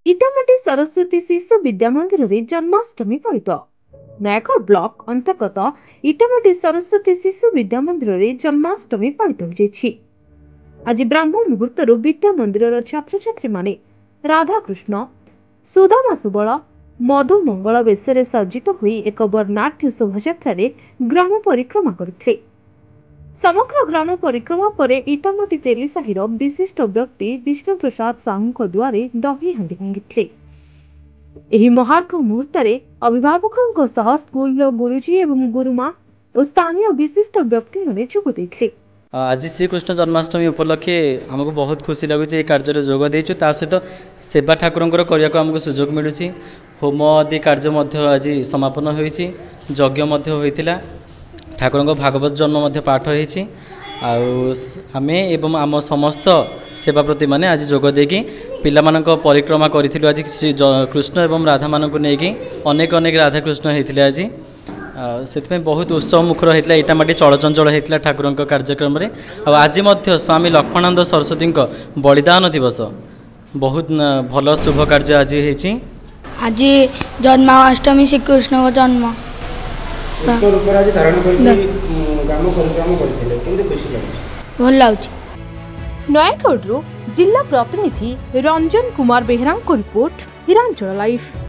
इटामाटी सरस्वती शिशु विद्या मंदिर में जन्माष्टमी पालित। नयागढ़ ब्लॉक अंतर्गत इटामाटी सरस्वती शिशु विद्या मंदिर में जन्माष्टमी पालित हो। आज ब्राह्मण मुहूर्त विद्या मंदिर छात्र छात्री माने राधाकृष्ण सुदामा सुबल मधु मंगल बेश सज्जित हुई एक वर्णाढ्य शोभायात्रा ग्राम परिक्रमा करते। समग्र ग्राम परिक्रमा पर इटामाटी तेलीसाहीर विशिष्ट व्यक्ति विष्णु प्रसाद साहू द्वारे दही हांडी भांगी महार्घ मुहूर्त अभिभावकों स्कूल गुरुजी एवं गुरुमा और स्थानीय विशिष्ट व्यक्ति मैंने जोगदे। आज श्रीकृष्ण जन्माष्टमी उपलक्षे आमको बहुत खुशी लगुच कार्य जोग देचु ता सहित सेवा ठाकुर करने को सुजोग मिलूँ। होम आदि कार्य आज समापन होती होता ठाकुर भागवत जन्म पाठ होती आमे एवं आम समस्त सेवा प्रति माने आज जोग देकी पिला परिक्रमा करूँ। आज श्री कृष्ण एवं राधा मानक नहीं अनेक अनेक राधा कृष्ण होते आज से बहुत उत्सव मुखर होता इटामाटी चलचंचल होता ठाकुर कार्यक्रम में। आज स्वामी लक्ष्मणानंद सरस्वती बलिदान दिवस बहुत भल शुभ कार्य आज होती। आज जन्माष्टमी श्रीकृष्ण का जन्म भल लगे। नयागढ़ जिला प्रतिनिधि रंजन कुमार बेहरा रिपोर्ट हिरांचल लाइव।